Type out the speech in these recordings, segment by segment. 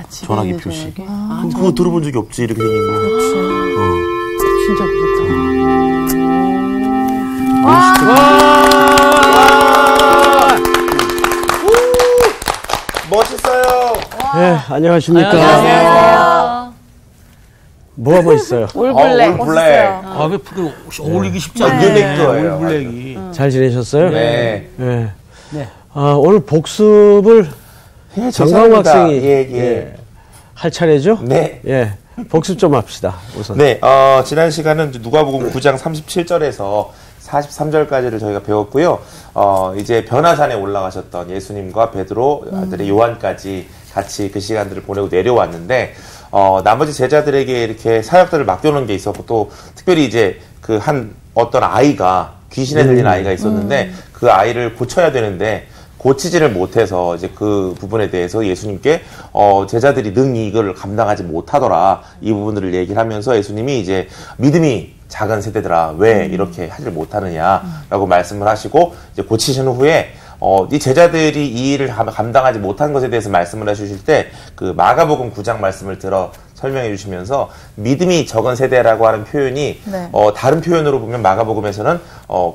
전화기 표시. 그거 들어본 적이 없지, 이렇게 생긴 거. 그렇지. 진짜 그렇다. 멋있어요. 네, 안녕하십니까. 안녕하세요. 뭐가 멋있어요? 올블랙. 올블랙. 왜 어울리기 쉽지 않네. 유닉도예요. 올블랙이. 잘 지내셨어요? 네. 네. 네. 오늘 복습을 정강호 학생이 예. 할 차례죠? 네. 예. 복습 좀 합시다, 우선. 네, 지난 시간은 누가복음 9장 37절에서 43절까지를 저희가 배웠고요. 이제 변화산에 올라가셨던 예수님과 베드로, 아들의 요한까지 같이 그 시간들을 보내고 내려왔는데, 나머지 제자들에게 이렇게 사역들을 맡겨놓은 게 있었고, 또 특별히 이제 어떤 아이가, 귀신에 들린 아이가 있었는데, 그 아이를 고쳐야 되는데, 고치지를 못해서 이제 그 부분에 대해서 예수님께 제자들이 능히 이걸 감당하지 못하더라, 이 부분들을 얘기를 하면서 예수님이 이제 믿음이 작은 세대들아 왜 이렇게 하지를 못하느냐라고 말씀을 하시고 이제 고치신 후에 이 제자들이 이 일을 감당하지 못한 것에 대해서 말씀을 해주실 때 그 마가복음 9장 말씀을 들어 설명해 주시면서 믿음이 적은 세대라고 하는 표현이 다른 표현으로 보면 마가복음에서는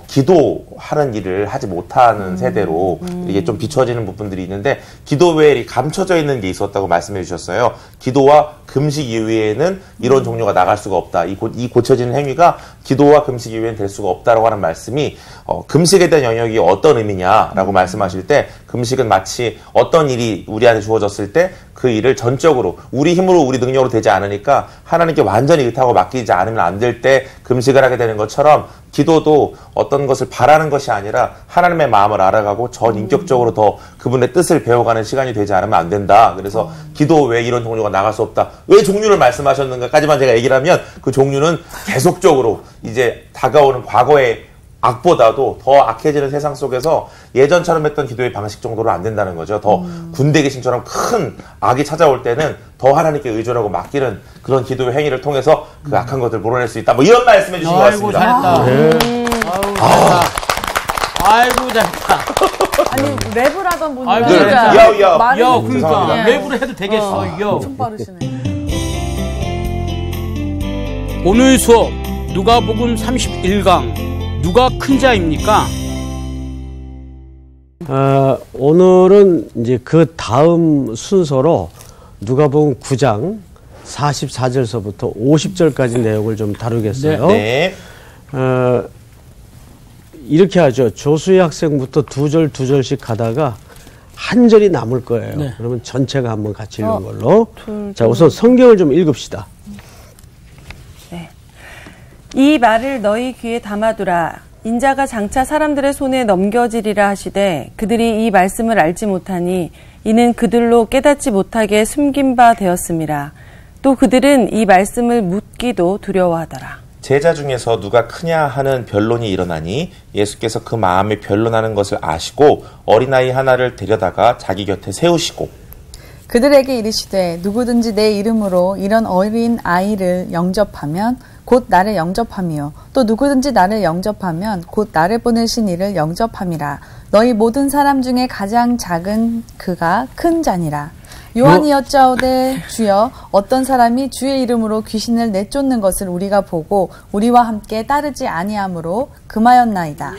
기도하는 일을 하지 못하는 세대로 이게 좀 비춰지는 부분들이 있는데 기도 외에 감춰져 있는 게 있었다고 말씀해 주셨어요. 기도와 금식 이외에는 이런 종류가 나갈 수가 없다. 이 고쳐지는 행위가 기도와 금식 이외에는 될 수가 없다라고 하는 말씀이 금식에 대한 영역이 어떤 의미냐라고 말씀하실 때 금식은 마치 어떤 일이 우리한테 주어졌을 때 그 일을 전적으로 우리 힘으로 우리 능력으로 되지 않으니까 하나님께 완전히 의탁하고 맡기지 않으면 안 될 때 금식을 하게 되는 것처럼 기도도 어떤 것을 바라는 것이 아니라 하나님의 마음을 알아가고 전인격적으로 더 그분의 뜻을 배워가는 시간이 되지 않으면 안 된다. 그래서 기도 왜 이런 종류가 나갈 수 없다. 왜 종류를 말씀하셨는가까지만 제가 얘기를 하면 그 종류는 계속적으로 이제 다가오는 과거의 악보다도 더 악해지는 세상 속에서 예전처럼 했던 기도의 방식 정도로 안 된다는 거죠. 더 군대 귀신처럼 큰 악이 찾아올 때는 더 하나님께 의존하고 맡기는 그런 기도의 행위를 통해서 그 악한 것들을 몰아낼 수 있다. 뭐 이런 말씀해 주신 것 같습니다. 잘했다. 아이고 잘했다. 아니 랩을 하던 분이 아이고, 진짜 말이 그러니까 랩으로 해도 되겠어. 엄청 빠르시네. 오늘 수업 누가복음 31강 누가 큰 자입니까? 오늘은 이제 그 다음 순서로 누가복음 9장 44절서부터 50절까지 내용을 좀 다루겠어요. 네. 이렇게 하죠. 조수희 학생부터 두 절씩 가다가 한 절이 남을 거예요. 네. 그러면 전체가 한번 같이 읽는 걸로. 자, 우선 성경을 좀 읽읍시다. 네. 이 말을 너희 귀에 담아두라. 인자가 장차 사람들의 손에 넘겨지리라 하시되 그들이 이 말씀을 알지 못하니 이는 그들로 깨닫지 못하게 숨긴 바 되었음이라. 또 그들은 이 말씀을 묻기도 두려워하더라. 제자 중에서 누가 크냐 하는 변론이 일어나니 예수께서 그 마음에 변론하는 것을 아시고 어린아이 하나를 데려다가 자기 곁에 세우시고 그들에게 이르시되 누구든지 내 이름으로 이런 어린 아이를 영접하면 곧 나를 영접함이요 또 누구든지 나를 영접하면 곧 나를 보내신 이를 영접함이라. 너희 모든 사람 중에 가장 작은 그가 큰 자니라. 요한이 여짜오되 주여 어떤 사람이 주의 이름으로 귀신을 내쫓는 것을 우리가 보고 우리와 함께 따르지 아니하므로 금하였나이다.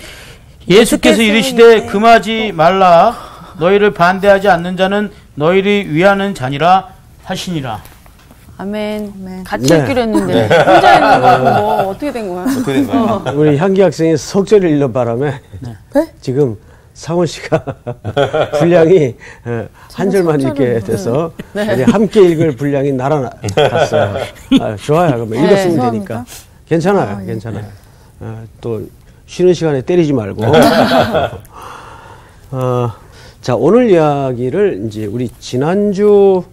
예수께서 이르시되 금하지 말라. 너희를 반대하지 않는 자는 너희를 위하는 자니라 하시니라. 아멘. 같이 읽기로 했는데 혼자 읽는 거고 뭐 어떻게 된 거야? 어떻게 된 거야? 우리 향기 학생이 석절을 읽는 바람에 지금 상원 씨가 분량이 한 절만 읽게 돼서 함께 읽을 분량이 날아갔어요. 좋아요. 그러면 읽었으면 되니까. 괜찮아요. 괜찮아요. 또 쉬는 시간에 때리지 말고. 자, 오늘 이야기를 이제 우리 지난주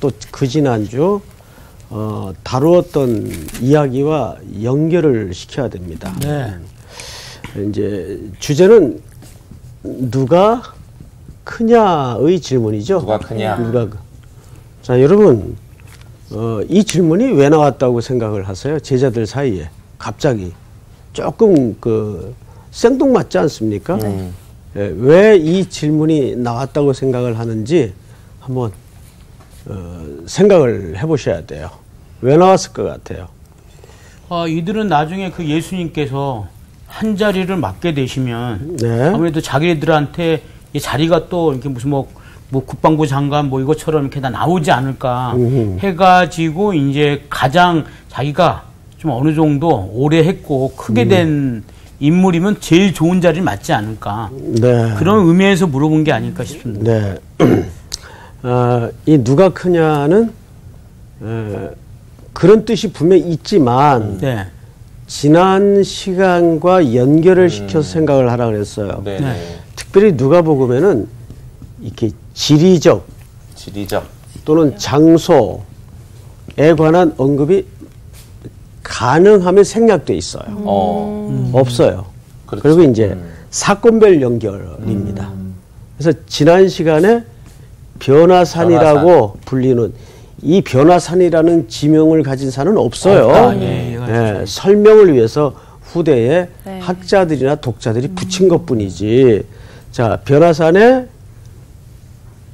또 그 지난주 다루었던 이야기와 연결을 시켜야 됩니다. 네. 이제 주제는 누가 크냐의 질문이죠. 누가 크냐? 자, 여러분, 이 질문이 왜 나왔다고 생각을 하세요? 제자들 사이에 갑자기 조금 생뚱맞지 않습니까? 왜 이 질문이 나왔다고 생각을 하는지 한번 생각을 해보셔야 돼요. 왜 나왔을 것 같아요? 이들은 나중에 그 예수님께서 한 자리를 맡게 되시면 네. 아무래도 자기들한테 이 자리가 또 이렇게 무슨 뭐 국방부 장관 뭐 이것처럼 이렇게 다 나오지 않을까 해가지고 이제 가장 자기가 좀 어느 정도 오래 했고 크게 된 인물이면 제일 좋은 자리를 맡지 않을까. 네. 그런 의미에서 물어본 게 아닐까 싶습니다. 네. 이 누가 크냐는 그런 뜻이 분명히 있지만 네. 지난 시간과 연결을 시켜서 생각을 하라 그랬어요. 네. 네. 특별히 누가복음에는 이렇게 지리적 또는 장소에 관한 언급이 가능하면 생략돼 있어요. 없어요. 그렇죠. 그리고 이제 사건별 연결입니다. 그래서 지난 시간에 변화산이라고 불리는 이 변화산이라는 지명을 가진 산은 없어요. 설명을 위해서 후대에 학자들이나 독자들이 붙인 것뿐이지. 자, 변화산에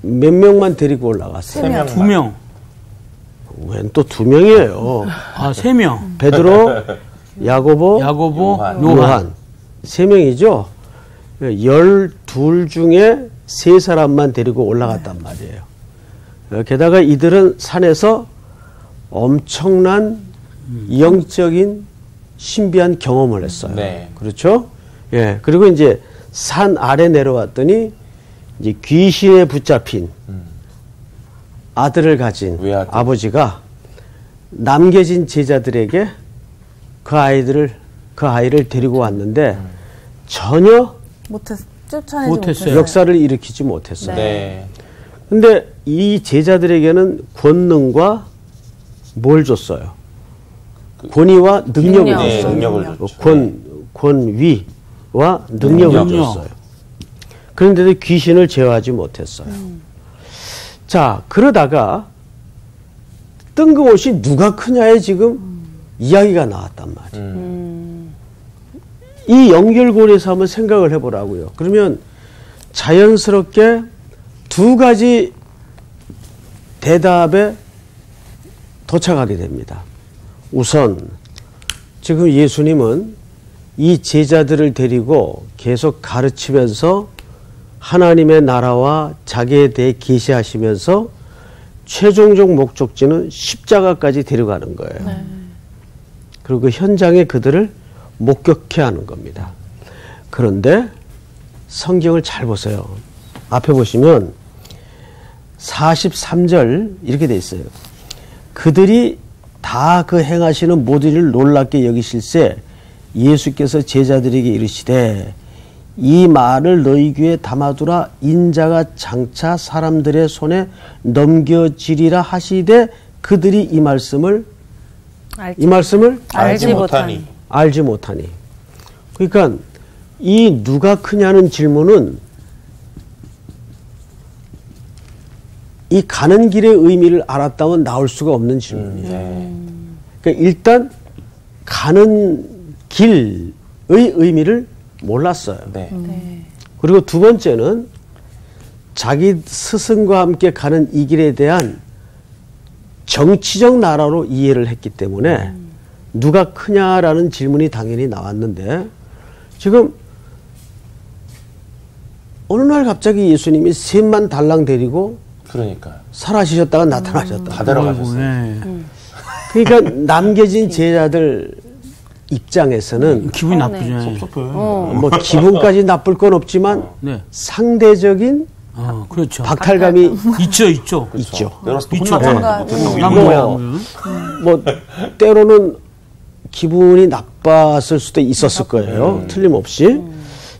몇 명만 데리고 올라갔어요? 2명. 웬 또 2명이에요. 3명. 베드로, 야고보, 요한. 3명이죠. 12 중에 3사람만 데리고 올라갔단 말이에요. 게다가 이들은 산에서 엄청난 영적인 신비한 경험을 했어요. 네. 그렇죠? 예. 그리고 이제 산 아래 내려왔더니 이제 귀신에 붙잡힌 아들을 가진 외아들. 아버지가 남겨진 제자들에게 그 아이를 데리고 왔는데 전혀 쫓아내지 못했어요. 역사를 일으키지 못했어요. 네. 근데 이 제자들에게는 권능과 뭘 줬어요? 권위와 능력을 능력. 줬어요. 능력을 줬죠. 권위와 능력을 능력. 줬어요. 그런데도 귀신을 제어하지 못했어요. 자, 그러다가 뜬금없이 누가 크냐에 지금 이야기가 나왔단 말이에요. 이 연결고리에서 한번 생각을 해보라고요. 그러면 자연스럽게 2가지 대답에 도착하게 됩니다. 우선 지금 예수님은 이 제자들을 데리고 계속 가르치면서 하나님의 나라와 자기에 대해 계시하시면서 최종적 목적지는 십자가까지 데려가는 거예요. 그리고 그 현장에 그들을 목격해 하는 겁니다. 그런데 성경을 잘 보세요. 앞에 보시면 43절 이렇게 돼 있어요. 그들이 다 그 행하시는 모든 일을 놀랍게 여기실세 예수께서 제자들에게 이르시되 이 말을 너희 귀에 담아두라 인자가 장차 사람들의 손에 넘겨지리라 하시되 그들이 이 말씀을 알지 못하니. 알지 못하니. 그러니까 이 누가 크냐는 질문은 이 가는 길의 의미를 알았다면 나올 수가 없는 질문이에요. 그러니까 일단 가는 길의 의미를 몰랐어요. 그리고 2번째는 자기 스승과 함께 가는 이 길에 대한 정치적 나라로 이해를 했기 때문에 누가 크냐라는 질문이 당연히 나왔는데 지금 어느 날 갑자기 예수님이 3만 달랑 데리고 그러니까요. 사라지셨다가 나타나셨다. 다 데려가셨어요. 그러니까 남겨진 제자들 입장에서는 기분이 나쁘죠. 섭섭해. 뭐 기분까지 나쁠 건 없지만 네. 상대적인 그렇죠. 박탈감이 있죠. 있죠. 내가 또 있죠. 혼났잖아. 뭐 때로는 기분이 나빴을 수도 있었을 거예요. 틀림없이.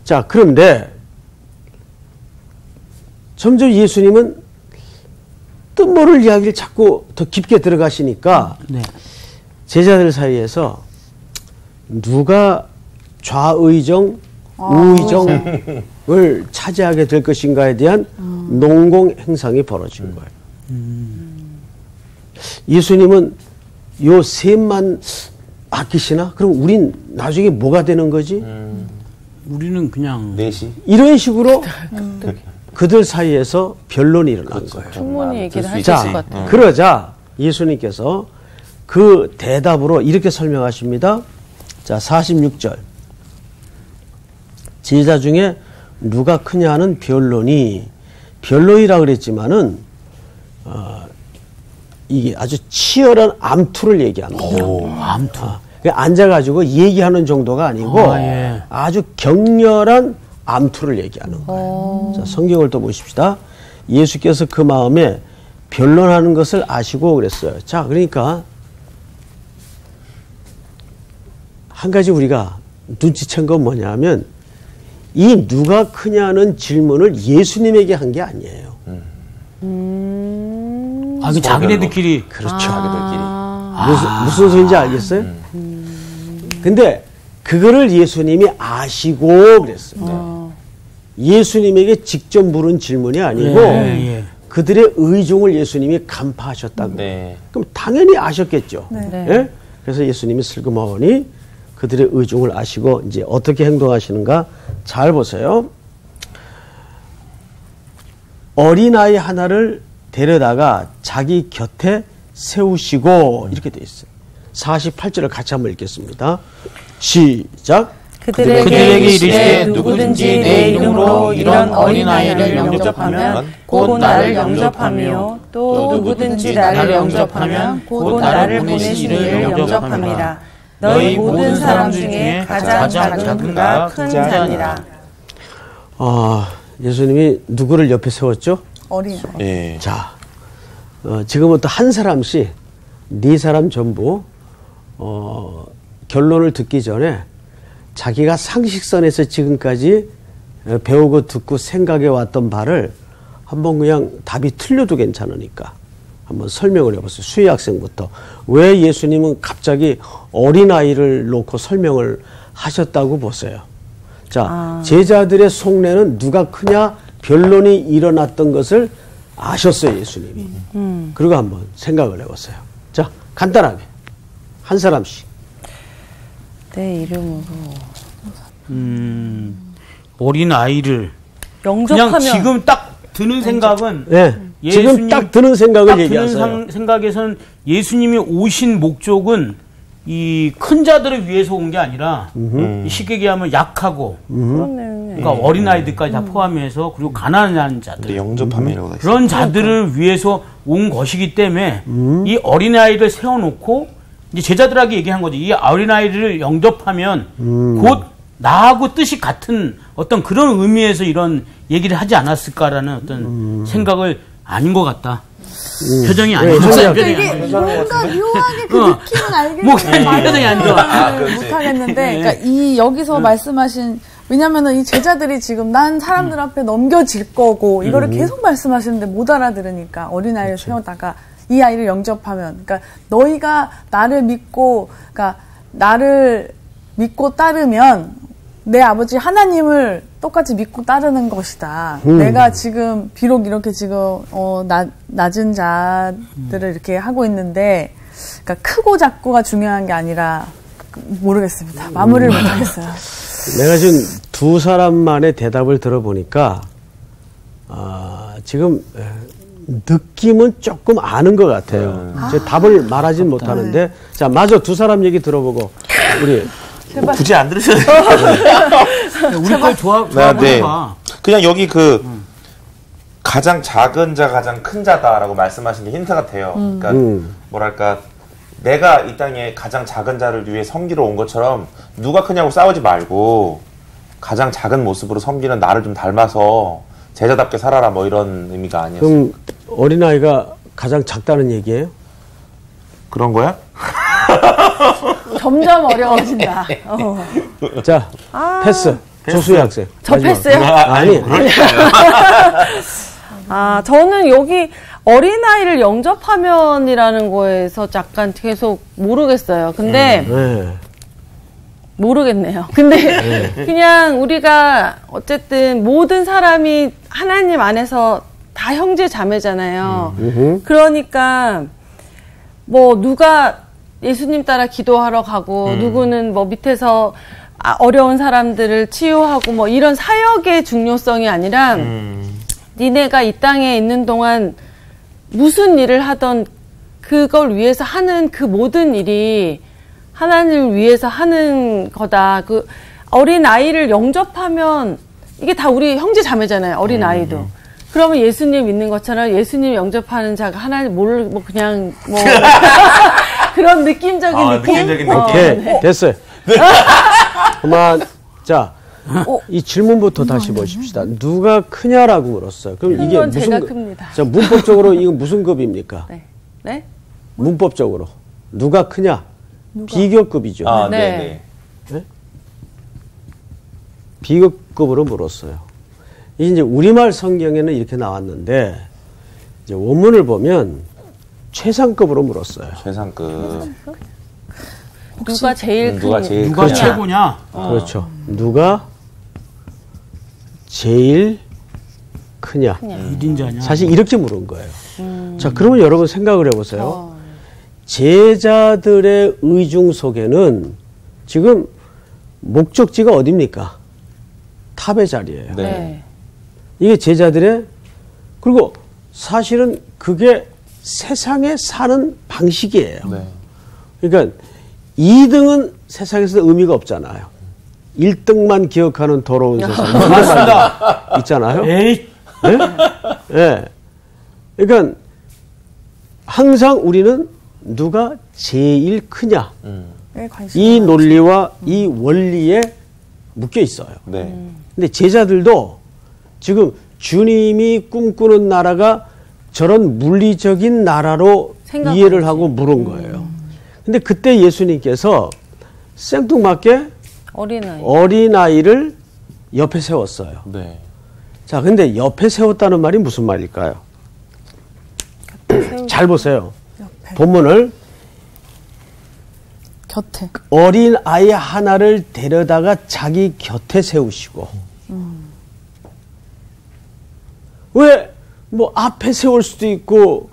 자, 그런데 점점 예수님은 뜻모를 이야기를 자꾸 더 깊게 들어가시니까 네. 제자들 사이에서 누가 좌의정, 우의정을 차지하게 될 것인가에 대한 농공 행상이 벌어진 거예요. 예수님은 요 3만 아끼시나? 그럼 우린 나중에 뭐가 되는 거지? 우리는 그냥 넷이 이런 식으로 그들 사이에서 변론이 일어난 거예요. 충분히 얘기를 하실 자, 것 같아요. 그러자 예수님께서 그 대답으로 이렇게 설명하십니다. 자, 46절. 제자 중에 누가 크냐 하는 변론이라 그랬지만은 이게 아주 치열한 암투를 얘기합니다. 암투. 앉아가지고 얘기하는 정도가 아니고 예. 아주 격렬한 암투를 얘기하는 거예요. 자, 성경을 또 보십시다. 예수께서 그 마음에 변론하는 것을 아시고 그랬어요. 자, 그러니까 한 가지 우리가 눈치챈 건 뭐냐면 이 누가 크냐는 질문을 예수님에게 한 게 아니에요. 그 자기네들끼리. 그렇죠. 자기들끼리. 무슨 소리인지 알겠어요? 근데 그거를 예수님이 아시고 그랬어요. 예수님에게 직접 물은 질문이 아니고 예. 그들의 의중을 예수님이 간파하셨다고. 네. 그럼 당연히 아셨겠죠. 네. 예? 그래서 예수님이 슬그머니 그들의 의중을 아시고 이제 어떻게 행동하시는가 잘 보세요. 어린아이 하나를 데려다가 자기 곁에 세우시고 이렇게 돼 있어요. 48절을 같이 한번 읽겠습니다. 시작. 그들에게 이르시되 누구든지 내 이름으로 이런 어린아이를 영접하면 곧 나를 영접하며 또 누구든지 나를 영접하면 곧 나를 보내신 이를 영접함이라. 너희 모든 사람 중에 가장 작은가 큰 자니라. 예수님이 누구를 옆에 세웠죠? 어린아이. 예. 자, 지금부터 한 사람씩 네 사람 전부 결론을 듣기 전에 자기가 상식선에서 지금까지 배우고 듣고 생각해 왔던 바를 한번 그냥 답이 틀려도 괜찮으니까 한번 설명을 해보세요. 수희 학생부터. 왜 예수님은 갑자기 어린아이를 놓고 설명을 하셨다고 보세요. 자, 제자들의 속내는 누가 크냐 변론이 일어났던 것을 아셨어요, 예수님이. 그리고 한번 생각을 해보세요. 자, 간단하게 한 사람씩. 내 이름으로 어린 아이를 영접하면 그냥 지금 딱 드는 생각은 네, 지금 딱 드는 생각을 얘기하세요. 생각에서는 예수님이 오신 목적은 이 큰 자들을 위해서 온 게 아니라 쉽게 얘기하면 약하고 그러니까 어린 아이들까지 다 포함해서 그리고 가난한 자들 영접함이라고 그런 자들을 위해서 온 것이기 때문에 이 어린 아이를 세워놓고 이제 제자들에게 얘기한 거죠. 이 어린 아이를 영접하면 곧 나하고 뜻이 같은 어떤 그런 의미에서 이런 얘기를 하지 않았을까라는 어떤 생각을 아닌 것 같다. 표정이 안 좋아. 이게 뭔가 묘하게 그 느낌은 알겠는데 표정이 안 좋아. 못하겠는데, 그러니까 여기서 말씀하신 왜냐면은 이 제자들이 지금 난 사람들 앞에 넘겨질 거고 이거를 계속 말씀하시는데 못 알아들으니까 어린아이를 세우다가 이 아이를 영접하면, 그러니까 너희가 나를 믿고, 그러니까 나를 믿고 따르면 내 아버지 하나님을 똑같이 믿고 따르는 것이다. 내가 지금 비록 이렇게 지금 낮은 자들을 이렇게 하고 있는데, 그러니까 크고 작고가 중요한 게 아니라 모르겠습니다. 마무리를 못하겠어요. 내가 지금 두 사람만의 대답을 들어보니까 지금 느낌은 조금 아는 것 같아요. 제가 답을 말하진 못하는데, 자, 마저 두 사람 얘기 들어보고 우리 굳이 안 들으셔도 돼요. 우리 걸 좋아하는 거. 그냥 여기 가장 작은 자, 가장 큰 자다라고 말씀하신 게 힌트 같아요. 그러니까 뭐랄까, 내가 이 땅에 가장 작은 자를 위해 섬기러 온 것처럼 누가 크냐고 싸우지 말고 가장 작은 모습으로 섬기는 나를 좀 닮아서 제자답게 살아라, 뭐 이런 의미가 아니었어요. 그럼 어린아이가 가장 작다는 얘기예요? 그런 거야? 점점 어려워진다. 자, 패스. 조수희 학생. 저 마지막. 패스요? 아니. 저는 여기 어린아이를 영접하면이라는 거에서 약간 계속 모르겠어요. 근데 모르겠네요. 근데 그냥 우리가 어쨌든 모든 사람이 하나님 안에서 다 형제 자매잖아요. 그러니까 뭐 누가 예수님 따라 기도하러 가고 누구는 뭐 밑에서 어려운 사람들을 치유하고 뭐 이런 사역의 중요성이 아니라 니네가 이 땅에 있는 동안 무슨 일을 하던 그걸 위해서 하는 그 모든 일이 하나님을 위해서 하는 거다. 그 어린 아이를 영접하면 이게 다 우리 형제 자매잖아요. 어린 아이도. 그러면 예수님 믿는 것처럼 예수님 영접하는 자가 하나님 뭐 그냥 뭐 그런 느낌적인 느낌. 느낌적인 느낌. 오케이, 네. 됐어요. 그만. 자, 이 질문부터 다시 보십시다. 누가 크냐라고 물었어요. 그럼 이게 건 무슨 제가 큽니다. 자, 문법적으로 이건 무슨 급입니까? 네. 네? 문법적으로 누가 크냐? 비교급이죠. 아, 네. 네네. 비교급으로 물었어요. 이제 우리말 성경에는 이렇게 나왔는데 이제 원문을 보면 최상급으로 물었어요. 최상급. 누가 제일 큰 누가 제일 누가 크냐? 최고냐? 그렇죠. 누가 제일 크냐? 1인자냐? 사실 이렇게 물은 거예요. 자, 그러면 여러분 생각을 해보세요. 제자들의 의중 속에는 지금 목적지가 어딥니까? 탑의 자리예요. 네. 네. 이게 제자들의, 그리고 사실은 그게 세상에 사는 방식이에요. 네. 그러니까 2등은 세상에서 의미가 없잖아요. 1등만 기억하는 더러운 세상. 맞습니다. 있잖아요. 에이, 네? 네. 그러니까 항상 우리는 누가 제일 크냐. 이 논리와 이 원리에 묶여 있어요. 네. 근데 제자들도 지금 주님이 꿈꾸는 나라가 저런 물리적인 나라로 생각하지. 이해를 하고 물은 거예요. 근데 그때 예수님께서 생뚱맞게 어린아이. 어린아이를 옆에 세웠어요. 네. 자, 근데 옆에 세웠다는 말이 무슨 말일까요? 잘 보세요. 본문을 곁에. 어린 아이 하나를 데려다가 자기 곁에 세우시고 왜 뭐 앞에 세울 수도 있고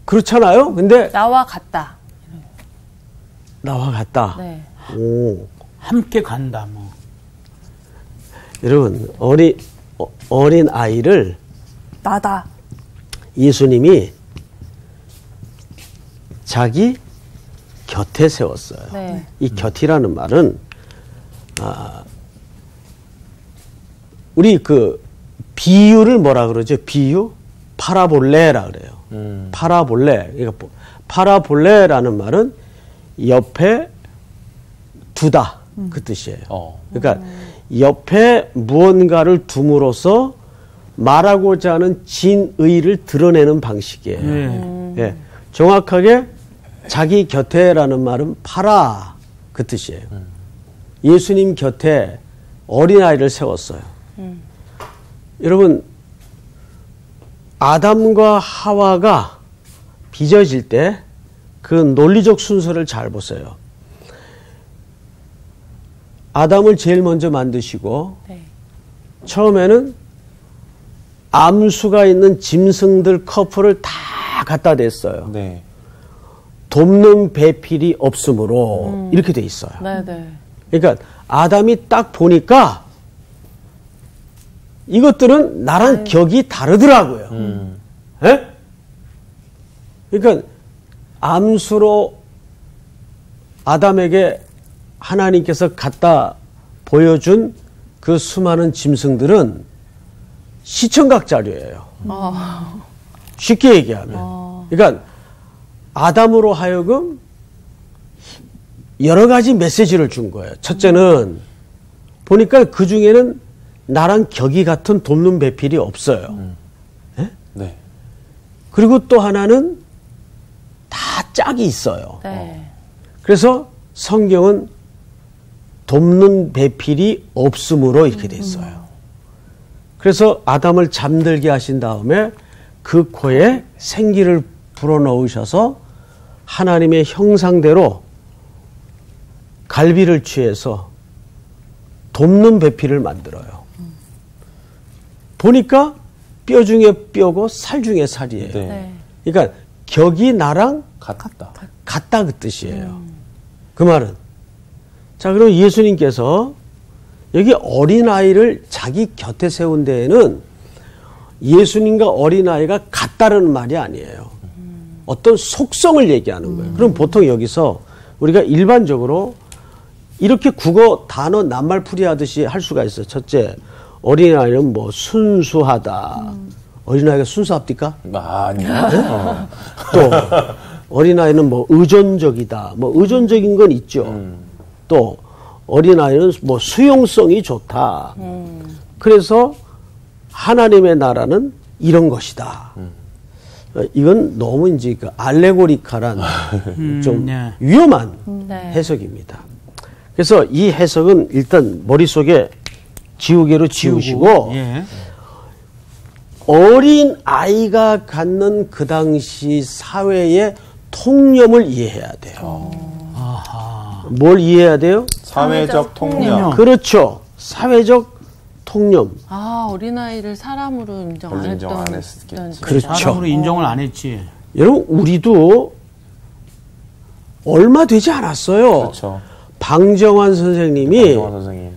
그렇잖아요. 근데 나와 같다. 나와 같다. 네. 오. 함께 간다. 뭐. 여러분 어린 아이를 나다. 예수님이 자기 곁에 세웠어요. 네. 이 곁이라는 말은 우리 그 비유를 뭐라 그러죠? 비유? 파라볼레라 그래요. 파라볼레. 그러니까 파라볼레라는 말은 옆에 두다 그 뜻이에요. 그러니까 옆에 무언가를 둠으로써 말하고자 하는 진의를 드러내는 방식이에요. 예. 정확하게 자기 곁에라는 말은 파라 그 뜻이에요. 예수님 곁에 어린아이를 세웠어요. 여러분 아담과 하와가 빚어질 때 그 논리적 순서를 잘 보세요. 아담을 제일 먼저 만드시고 네. 처음에는 암수가 있는 짐승들 커플을 다 갖다 댔어요. 네. 돕는 배필이 없으므로 이렇게 돼 있어요. 네, 네. 그러니까 아담이 딱 보니까 이것들은 나랑 격이 다르더라고요. 예? 그러니까 암수로 아담에게 하나님께서 갖다 보여준 그 수많은 짐승들은 시청각 자료예요. 쉽게 얘기하면. 그러니까 아담으로 하여금 여러 가지 메시지를 준 거예요. 첫째는 보니까 그 중에는 나랑 격이 같은 돕는 배필이 없어요. 예? 네. 그리고 또 하나는 다 짝이 있어요. 네. 그래서 성경은 돕는 배필이 없으므로 이렇게 돼 있어요. 그래서 아담을 잠들게 하신 다음에 그 코에 생기를 불어넣으셔서 하나님의 형상대로 갈비를 취해서 돕는 배필을 만들어요. 보니까 뼈 중에 뼈고 살 중에 살이에요. 네. 네. 그러니까 격이 나랑 같다. 같다 그 뜻이에요. 그 말은 자 그럼 예수님께서 여기 어린아이를 자기 곁에 세운 데에는 예수님과 어린아이가 같다는 말이 아니에요. 어떤 속성을 얘기하는 거예요. 그럼 보통 여기서 우리가 일반적으로 이렇게 국어 단어 낱말풀이 하듯이 할 수가 있어요. 첫째, 어린아이는 뭐 순수하다. 어린아이가 순수합니까? 아니요. 또 어린아이는 뭐 의존적이다. 뭐 의존적인 건 있죠. 또 어린아이는 뭐 수용성이 좋다. 그래서 하나님의 나라는 이런 것이다. 이건 너무 이제 그 알레고리칼한 좀 네. 위험한 네. 해석입니다. 그래서 이 해석은 일단 머릿속에 지우개로 지우시고 예. 어린 아이가 갖는 그 당시 사회의 통념을 이해해야 돼요. 뭘 이해해야 돼요? 사회적 통념. 그렇죠. 사회적 통념. 아, 어린아이를 사람으로 인정 안 별로 인정 했던. 안 했겠지. 그렇죠. 사람으로 인정을 안 했지. 여러분 우리도 얼마 되지 않았어요. 그렇죠. 방정환 선생님이 박정환 선생님.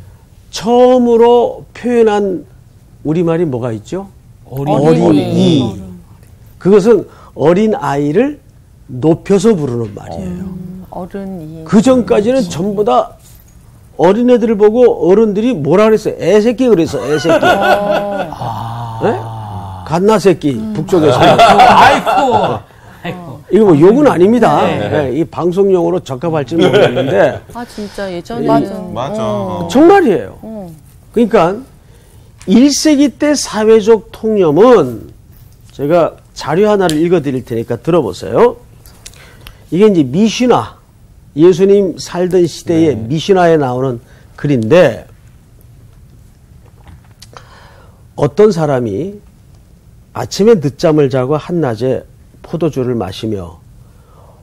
처음으로 표현한 우리말이 뭐가 있죠? 어린이. 그것은 어린 아이를 높여서 부르는 말이에요. 어른이. 그 전까지는 전부 다 어린애들을 보고 어른들이 뭐라 그랬어요? 애새끼 그랬어, 애새끼. 네? 갓나새끼, 북쪽에서. 아이고. 이거 뭐 욕은 아닙니다. 네, 이 방송용으로 적합할지는 모르겠는데. 아, 진짜 예전에는. 맞아. 정말이에요. 그러니까 1세기 때 사회적 통념은 제가 자료 하나를 읽어드릴 테니까 들어보세요. 이게 이제 미시나, 예수님 살던 시대의 미시나에 나오는 글인데 어떤 사람이 아침에 늦잠을 자고 한낮에 포도주를 마시며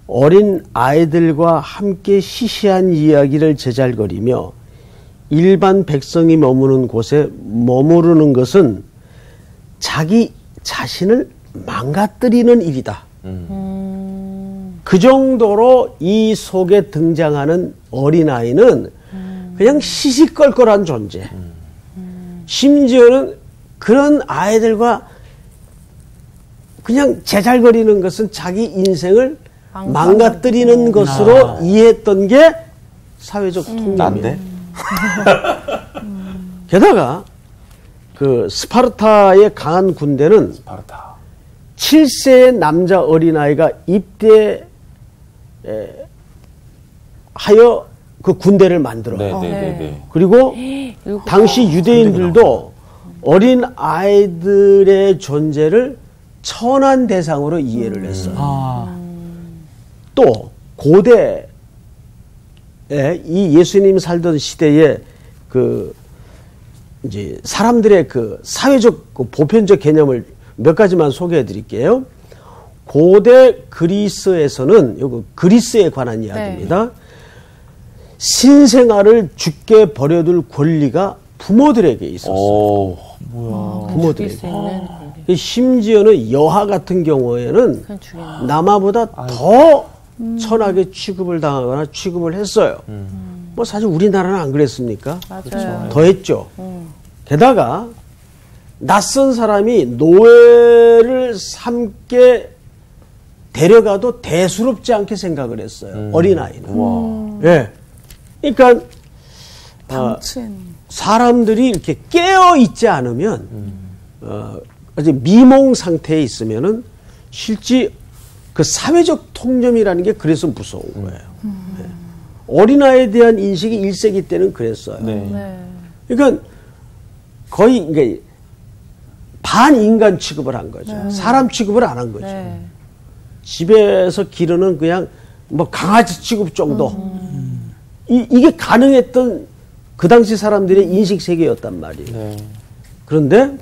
어린 아이들과 함께 시시한 이야기를 제잘거리며 일반 백성이 머무는 곳에 머무르는 것은 자기 자신을 망가뜨리는 일이다. 그 정도로 이 속에 등장하는 어린아이는 그냥 시시껄껄한 존재. 심지어는 그런 아이들과 그냥 제잘거리는 것은 자기 인생을 망가뜨리는 것으로 이해했던 게 사회적 통념이에요. 난데? 게다가 그 스파르타의 강한 군대는 스파르타. 7세의 남자 어린아이가 입대하여 그 군대를 만들어요. 네네네. 그리고 당시 유대인들도 어린 아이들의 존재를 천한 대상으로 이해를 했어요. 또 고대에 이 예수님 살던 시대에 그 이제 사람들의 그 사회적 그 보편적 개념을 몇 가지만 소개해 드릴게요. 고대 그리스에서는 요거 그리스에 관한 이야기입니다. 신생아를 죽게 버려둘 권리가 부모들에게 있었어요. 오, 부모들에게. 심지어는 여하 같은 경우에는 남아보다 더 천하게 취급을 당하거나 취급을 했어요. 뭐 사실 우리나라는 안 그랬습니까? 맞아요. 더 했죠. 게다가 낯선 사람이 노예를 삼게 데려가도 대수롭지 않게 생각을 했어요. 어린아이는. 예. 그러니까 사람들이 이렇게 깨어 있지 않으면 아주 미몽 상태에 있으면은 실제 그 사회적 통념이라는 게 그래서 무서운 거예요. 네. 어린아이에 대한 인식이 1세기 때는 그랬어요. 그러니까 거의 이게 반인간 취급을 한 거죠. 사람 취급을 안 한 거죠. 집에서 기르는 그냥 뭐 강아지 취급 정도. 이게 가능했던 그 당시 사람들의 인식 세계였단 말이에요. 그런데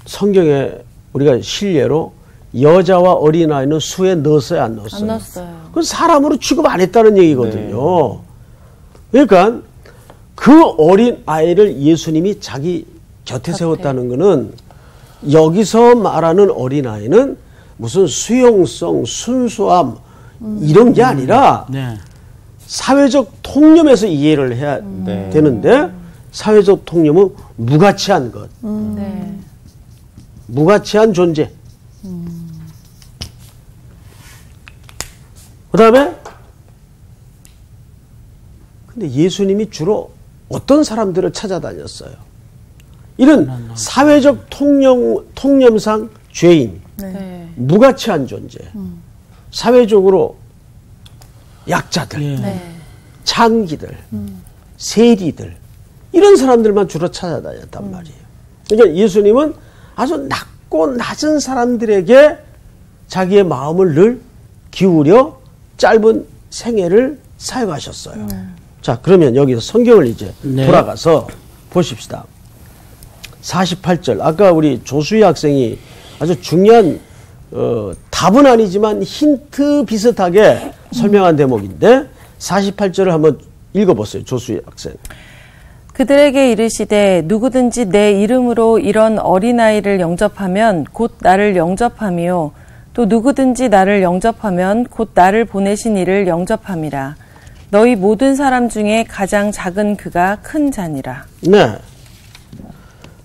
성경에 우리가 실례로 여자와 어린아이는 수에 넣었어요, 안 넣었어요? 안 넣었어요. 그건 사람으로 취급 안 했다는 얘기거든요. 그러니까 그 어린아이를 예수님이 자기 곁에 세웠다는 것은 여기서 말하는 어린아이는 무슨 수용성, 순수함 이런 게 아니라 사회적 통념에서 이해를 해야 되는데 사회적 통념은 무가치한 것, 무가치한 존재. 그 다음에 근데 예수님이 주로 어떤 사람들을 찾아다녔어요? 이런 사회적 통념상 죄인, 무가치한 존재, 사회적으로 약자들, 창기들, 세리들 이런 사람들만 주로 찾아다녔단 말이에요. 그러니까 예수님은 아주 낮고 낮은 사람들에게 자기의 마음을 늘 기울여 짧은 생애를 사용하셨어요. 자, 그러면 여기서 성경을 이제 돌아가서 보십시다. 48절. 아까 우리 조수희 학생이 아주 중요한 답은 아니지만 힌트 비슷하게 설명한 대목인데 48절을 한번 읽어보세요. 조수희 학생. 그들에게 이르시되 누구든지 내 이름으로 이런 어린아이를 영접하면 곧 나를 영접하며 또 누구든지 나를 영접하면 곧 나를 보내신 이를 영접함이라. 너희 모든 사람 중에 가장 작은 그가 큰 자니라. 네.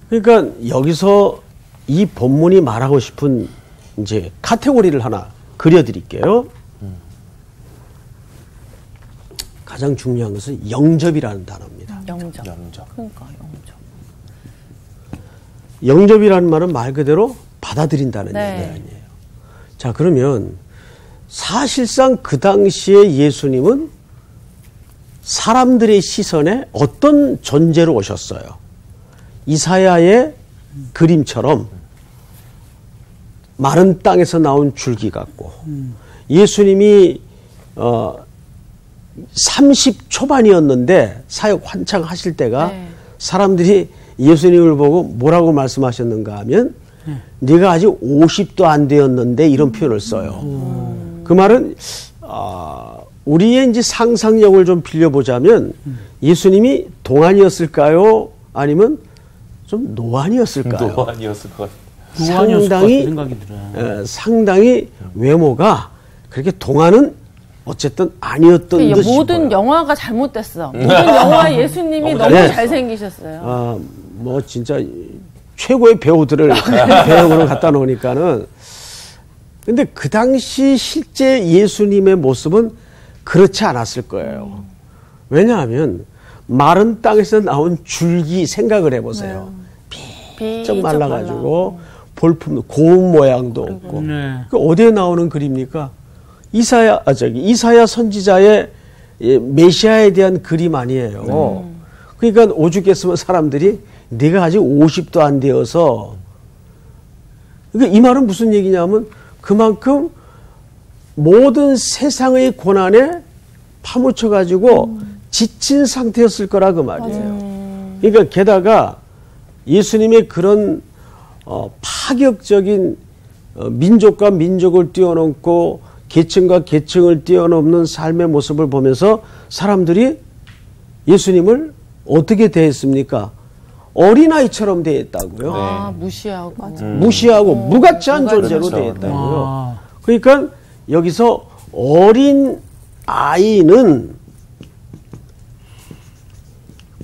그러니까 여기서 이 본문이 말하고 싶은 이제 카테고리를 하나 그려드릴게요. 가장 중요한 것은 영접이라는 단어입니다. 영접. 그러니까 영접. 영접이라는 말은 말 그대로 받아들인다는 얘기 아니에요. 자, 그러면 사실상 그 당시에 예수님은 사람들의 시선에 어떤 존재로 오셨어요? 이사야의 그림처럼 마른 땅에서 나온 줄기 같고 예수님이 30 초반이었는데 사역 한창 하실 때가 사람들이 예수님을 보고 뭐라고 말씀하셨는가 하면 네가 아직 50도 안 되었는데 이런 표현을 써요. 그 말은 우리의 이제 상상력을 좀 빌려보자면 예수님이 동안이었을까요? 아니면 좀 노안이었을까요? 노안이었을 것 같아요. 상당히 생각이 들어요. 상당히 외모가 그렇게 동안은 어쨌든 아니었던 듯 싶어요. 모든 영화가 잘못됐어. 모든 영화 예수님이 너무 잘생기셨어요. 뭐 진짜 최고의 배우들을 배역으로 갖다 놓으니까는. 근데 그 당시 실제 예수님의 모습은 그렇지 않았을 거예요. 왜냐하면 마른 땅에서 나온 줄기 생각을 해보세요. 비쩍 말라가지고 볼품 고운 모양도 없고. 그 어디에 나오는 그림입니까? 이사야 선지자의 메시아에 대한 그림 아니에요. 그러니까 오죽했으면 사람들이 네가 아직 50도 안 되어서. 그러니까 이 말은 무슨 얘기냐면 그만큼 모든 세상의 고난에 파묻혀가지고 지친 상태였을 거라 그 말이에요. 그러니까 게다가 예수님의 그런 파격적인 민족과 민족을 뛰어넘고 계층과 계층을 뛰어넘는 삶의 모습을 보면서 사람들이 예수님을 어떻게 대했습니까? 어린아이처럼 대했다고요. 무시하고 무가치한 존재로 대했다고요. 그러니까 여기서 어린 아이는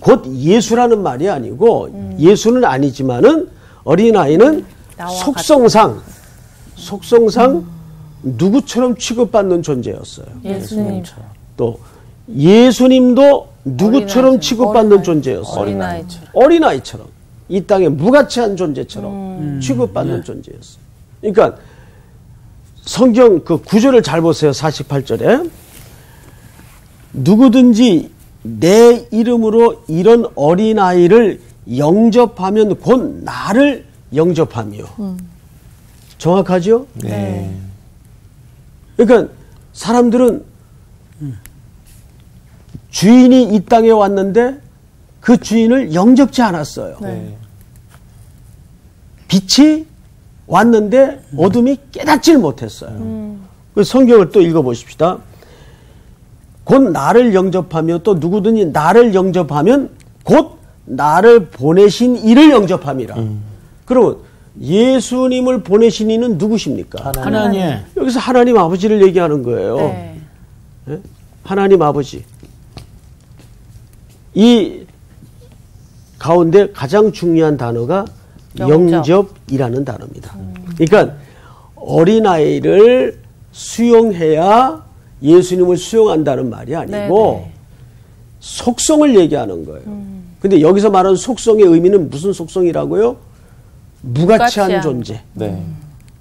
곧 예수라는 말이 아니고 예수는 아니지만은 어린아이는 속성상 누구처럼 취급받는 존재였어요. 예수님처럼. 또 예수님도 누구처럼 취급받는 존재였어요. 어린아이처럼. 이 땅의 무가치한 존재처럼 취급받는 존재였어요. 그러니까 성경 그 구절을 잘 보세요. 48절에. 누구든지 내 이름으로 이런 어린아이를 영접하면 곧 나를 영접하며. 정확하죠? 네. 그러니까 사람들은 주인이 이 땅에 왔는데 그 주인을 영접지 않았어요. 빛이 왔는데 어둠이 깨닫질 못했어요. 성경을 또 읽어보십시다. 곧 나를 영접하며 또 누구든지 나를 영접하면 곧 나를 보내신 이를 영접함이라. 그러면 예수님을 보내신 이는 누구십니까? 하나님. 여기서 하나님 아버지를 얘기하는 거예요. 네? 하나님 아버지. 이 가운데 가장 중요한 단어가 영접이라는 단어입니다. 그러니까 어린아이를 수용해야 예수님을 수용한다는 말이 아니고 속성을 얘기하는 거예요. 근데 여기서 말하는 속성의 의미는 무슨 속성이라고요? 무가치한 존재. 네.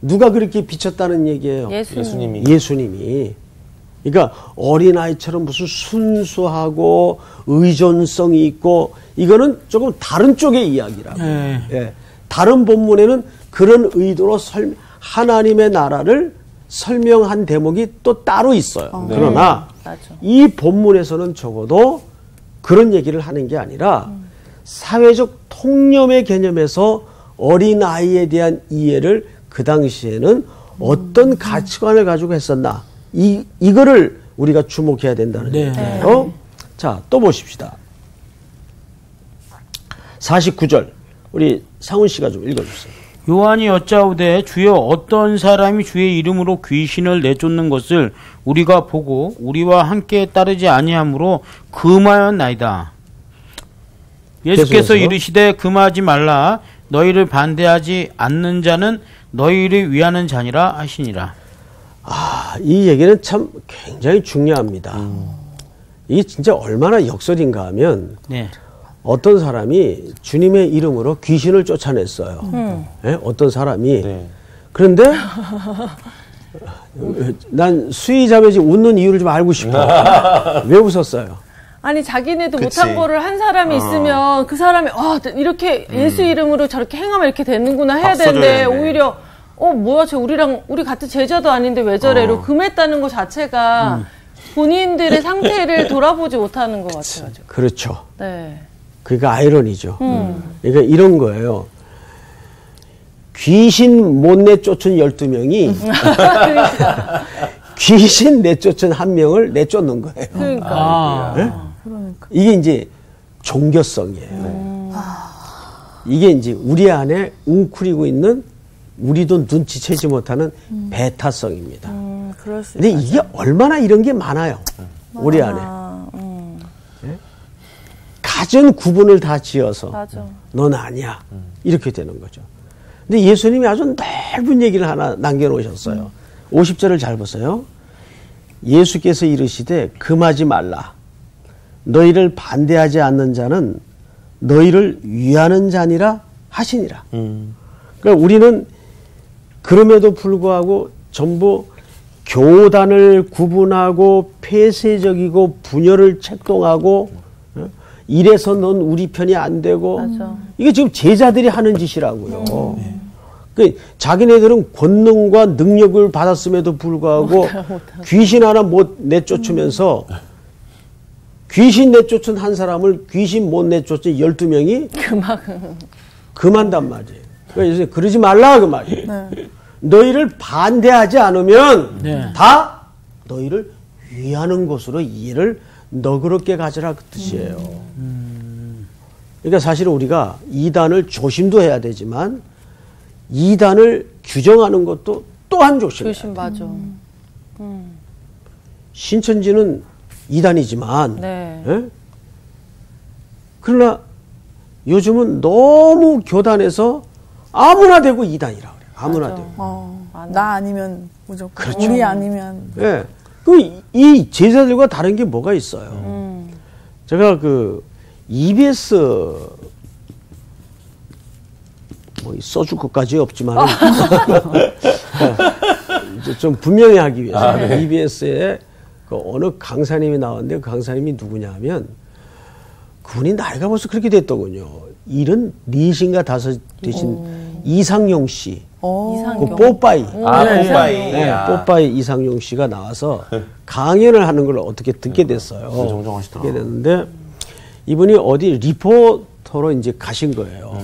누가 그렇게 비쳤다는 얘기예요? 예수님이. 그러니까 어린아이처럼 무슨 순수하고 의존성이 있고 이거는 조금 다른 쪽의 이야기라고. 예. 다른 본문에는 그런 의도로 하나님의 나라를 설명한 대목이 또 따로 있어요. 그러나 이 본문에서는 적어도 그런 얘기를 하는 게 아니라 사회적 통념의 개념에서 어린아이에 대한 이해를 그 당시에는 어떤 가치관을 가지고 했었나 이거를 우리가 주목해야 된다는 얘기예요. 자, 또 보십시다. 49절 우리 상훈 씨가 좀 읽어주세요. 요한이 여짜오되 주여 어떤 사람이 주의 이름으로 귀신을 내쫓는 것을 우리가 보고 우리와 함께 따르지 아니하므로 금하였나이다. 예수께서 이르시되 금하지 말라 너희를 반대하지 않는 자는 너희를 위하는 자니라 하시니라. 이 얘기는 참 굉장히 중요합니다. 이게 진짜 얼마나 역설인가 하면 어떤 사람이 주님의 이름으로 귀신을 쫓아냈어요. 네? 어떤 사람이. 그런데 난 수희 자매지 웃는 이유를 좀 알고 싶어. 왜 웃었어요? 아니 자기네도 못한 거를 한 사람이 있으면 그 사람이 이렇게 예수 이름으로 저렇게 행하면 이렇게 되는구나 해야 되는데 오히려 뭐야 우리 같은 제자도 아닌데 왜 저래 이러고 금했다는 것 자체가 본인들의 상태를 돌아보지 못하는 것 같아요. 그렇죠. 네. 그러니까 아이러니죠. 그러니까 이런 거예요. 귀신 못 내쫓은 12명이 귀신 내쫓은 한 명을 내쫓는 거예요. 그러니까. 이게 이제 종교성이에요. 이게 이제 우리 안에 웅크리고 있는 우리도 눈치채지 못하는 배타성입니다. 근데 이게 얼마나 이런 게 많아요. 우리 안에. 갖은 구분을 다 지어서 넌 아니야. 이렇게 되는 거죠. 근데 예수님이 아주 넓은 얘기를 하나 남겨놓으셨어요. 50절을 잘 보세요. 예수께서 이르시되 금하지 말라. 너희를 반대하지 않는 자는 너희를 위하는 자니라 하시니라. 그러니까 우리는 그럼에도 불구하고 전부 교단을 구분하고 폐쇄적이고 분열을 책동하고 이래서 넌 우리 편이 안 되고 이게 지금 제자들이 하는 짓이라고요. 그 자기네들은 권능과 능력을 받았음에도 불구하고 귀신 하나 못 내쫓으면서 귀신 내쫓은 한 사람을 귀신 못 내쫓은 12명이 금한단 말이에요. 그러니까 그러지 말라 그 말이에요. 너희를 반대하지 않으면 다 너희를 위하는 것으로 이해를 너그럽게 가져라 그 뜻이에요. 그러니까 사실은 우리가 이단을 조심도 해야 되지만 이단을 규정하는 것도 또한 조심해야 돼요. 맞아. 신천지는 이단이지만 그러나 요즘은 너무 교단에서 아무나 되고 이단이라 그래요. 아무나 되고. 나 아니면 무조건. 그렇죠. 우리 아니면. 이 제자들과 다른 게 뭐가 있어요. 제가 그 EBS 뭐 써줄 것까지 없지만 좀 분명히 하기 위해서 EBS에 그 어느 강사님이 나왔는데 그 강사님이 누구냐 하면 그분이 나이가 벌써 그렇게 됐더군요. 74인가 5 되신 이상용 씨. 그 뽀빠이. 뽀빠이 이상용 씨가 나와서 강연을 하는 걸 어떻게 듣게 됐어요. 정정하시더라고요. 듣게 됐는데 이분이 어디 리포터로 이제 가신 거예요.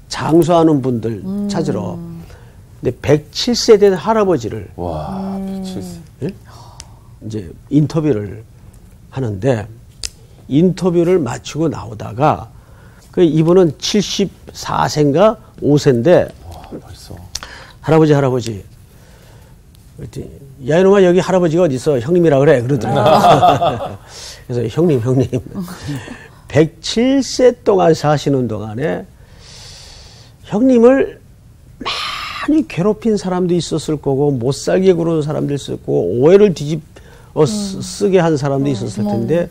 장수하는 분들 찾으러. 근데 107세 된 할아버지를. 와, 107세. 예? 이제 인터뷰를 하는데 인터뷰를 마치고 나오다가 그 이분은 74세인가 5세인데 벌써. 할아버지 야, 이놈아, 여기 할아버지가 어딨어? 형님이라 그래. 그러더라고요. 그래서 형님. 107세 동안 사시는 동안에 형님을 많이 괴롭힌 사람도 있었을 거고, 못 살게 구르는 사람도 있었을 거고, 오해를 쓰게 한 사람도 있었을 텐데,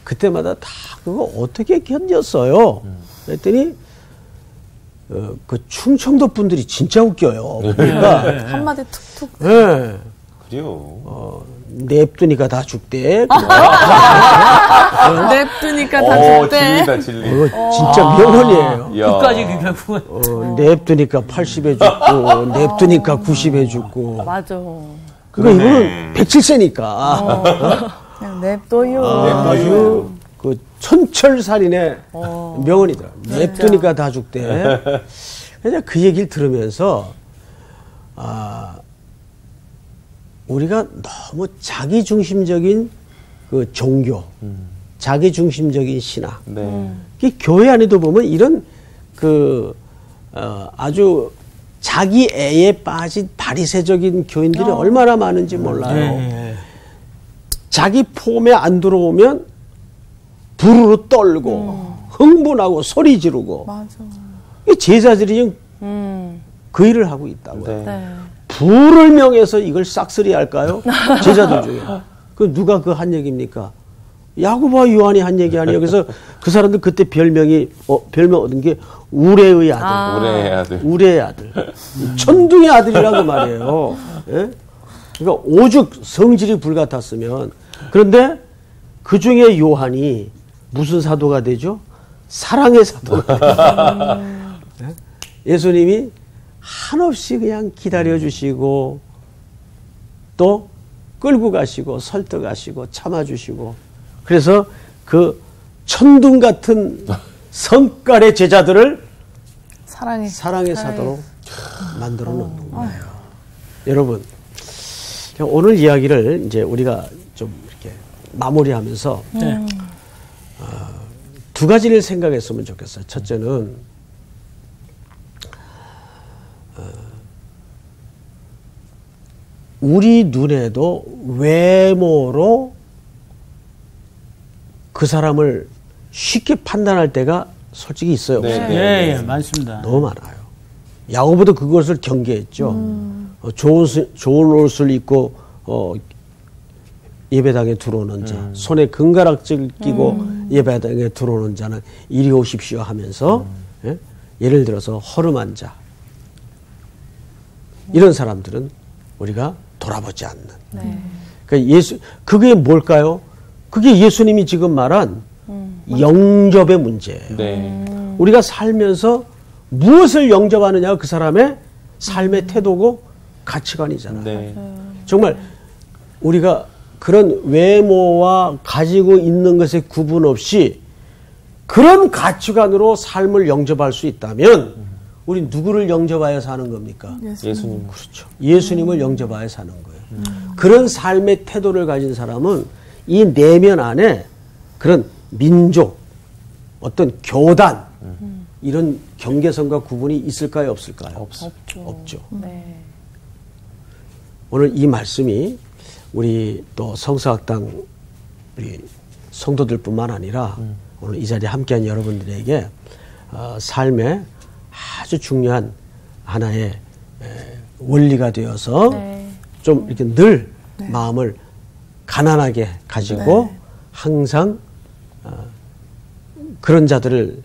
그때마다 다 그거 어떻게 견뎠어요? 그랬더니, 그 충청도 분들이 진짜 웃겨요. 그러니까. 한마디 툭툭. 네. 그래요. 냅두니까 다 죽대. 냅두니까 다 죽대. 진리다, 진리. 그거 진짜 명언이에요. 끝까지 그 결국은. 냅두니까 80에 죽고, 냅두니까 90에 죽고. 맞아. 그러니까 이거는 107세니까. 그냥 냅둬요. 아주 그 천철살인의 명언이더라. 냅두니까 다 죽대. 그래서 그 얘기를 들으면서, 우리가 너무 자기중심적인 그 종교, 자기중심적인 신앙. 네. 이 교회 안에도 보면 이런 아주 자기 애에 빠진 바리새적인 교인들이 얼마나 많은지 몰라요. 자기 폼에 안 들어오면 부르르 떨고 흥분하고 소리 지르고. 맞아. 이 제자들이 그 일을 하고 있다고요. 네. 부를 명해서 이걸 싹쓸이 할까요? 제자들 중에. 그 누가 그 한 얘기입니까? 야고보와 요한이 한 얘기 아니에요. 그래서 그 사람들 그때 별명 얻은 게 우레의 아들. 우레의 아들. 우레의 아들. 천둥의 아들이라고 말이에요. 예? 그러니까 오죽 성질이 불같았으면. 그런데 그 중에 요한이 무슨 사도가 되죠? 사랑의 사도가 되죠. 예수님이 한없이 그냥 기다려주시고 또 끌고 가시고 설득하시고 참아주시고 그래서 그 천둥 같은 성깔의 제자들을 사랑의 사도로 만들어 놓는 거예요. 여러분, 오늘 이야기를 이제 우리가 좀 이렇게 마무리하면서 두 가지를 생각했으면 좋겠어요. 첫째는 우리 눈에도 외모로 그 사람을 쉽게 판단할 때가 솔직히 있어요. 네, 많습니다. 너무 많아요. 야고보도 그것을 경계했죠. 좋은 옷을 입고 예배당에 들어오는 자, 손에 금가락지를 끼고 예배당에 들어오는 자는 이리 오십시오 하면서 예를 들어서 허름한 자 이런 사람들은 우리가 돌아보지 않는. 그러니까 그게 뭘까요? 그게 예수님이 지금 말한 영접의 문제예요. 네. 우리가 살면서 무엇을 영접하느냐가 그 사람의 삶의 태도고 가치관이잖아요. 네. 정말 우리가 그런 외모와 가지고 있는 것에 구분 없이 그런 가치관으로 삶을 영접할 수 있다면 우리 누구를 영접하여 사는 겁니까? 예수님. 그렇죠. 예수님을 영접하여 사는 거예요. 그런 삶의 태도를 가진 사람은 이 내면 안에 그런 민족, 어떤 교단, 이런 경계선과 구분이 있을까요? 없을까요? 없죠. 네. 오늘 이 말씀이 우리 또 성서학당 우리 성도들뿐만 아니라 오늘 이 자리에 함께한 여러분들에게 삶의 아주 중요한 하나의 원리가 되어서 좀 이렇게 늘 마음을 가난하게 가지고 항상 그런 자들을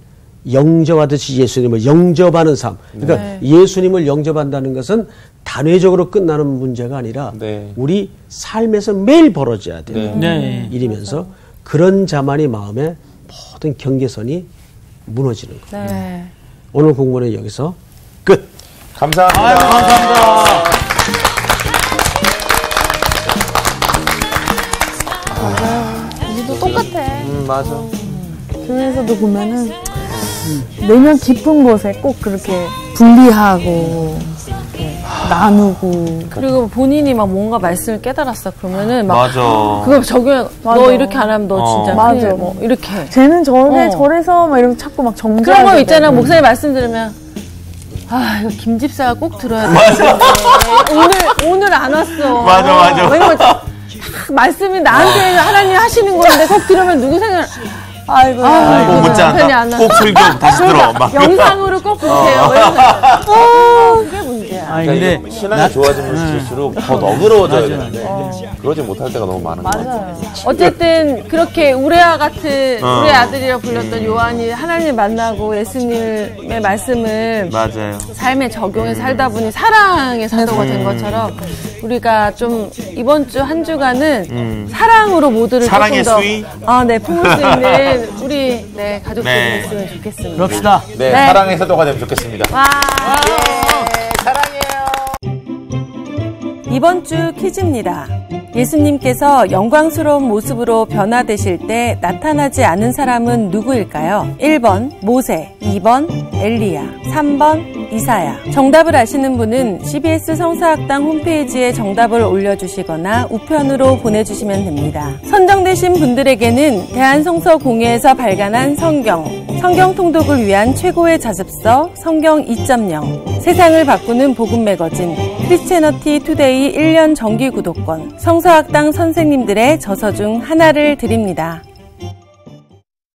영접하듯이 예수님을 영접하는 삶. 그러니까 예수님을 영접한다는 것은 단회적으로 끝나는 문제가 아니라 우리 삶에서 매일 벌어져야 되는 일이면서 그런 자만이 마음의 모든 경계선이 무너지는 거예요. 오늘 공부는 여기서 끝. 감사합니다. 아유, 감사합니다. 우리도 똑같아. 맞아. 교회에서도 보면은 내면 깊은 곳에 꼭 그렇게 분리하고 나누고 그리고 본인이 막 뭔가 말씀을 깨달았어. 그러면은 막 맞아. 그거 적용 너 이렇게 안 하면 너 진짜 맞아. 큰일, 뭐 이렇게. 쟤는 저래서 막 이러면 자꾸 막 정죄하게 그런 거 있잖아. 되고. 목사님 말씀 들으면 이거 김 집사가 꼭 들어야 돼. 오늘 안 왔어. 맞아. 왜냐면 딱 말씀이 나한테 하나님 하시는 건데 꼭 들으면 누구 생각? 아이고, 꼭 묻지 않아. 꼭 설교 다시 들어. 막. 영상으로 꼭 보세요. 그게 문제야. 근데 신앙이 좋아질수록 더 너그러워져야 되는데 그러지 못할 때가 너무 많은 것 같아요. 어쨌든 그렇게 우레아 같은 우레 아들이라 불렸던 요한이 하나님 만나고 예수님의 말씀을 맞아요. 삶에 적용해 살다 보니 사랑의 사도가 된 것처럼 우리가 좀 이번 주 한 주간은 사랑으로 모두를 사랑의 조금 수위? 더 품을 수 있는 우리 가족들이 됐으면 좋겠습니다. 그럽시다. 네, 사랑의 사도가 되면 좋겠습니다. 와. 이번 주 퀴즈입니다. 예수님께서 영광스러운 모습으로 변화되실 때 나타나지 않은 사람은 누구일까요? 1번 모세, 2번 엘리야, 3번 이사야. 정답을 아시는 분은 CBS 성서학당 홈페이지에 정답을 올려주시거나 우편으로 보내주시면 됩니다. 선정되신 분들에게는 대한성서공회에서 발간한 성경 통독을 위한 최고의 자습서 성경 2.0, 세상을 바꾸는 복음 매거진 크리스채너티 투데이 1년 정기 구독권, 성서학당 선생님들의 저서 중 하나를 드립니다.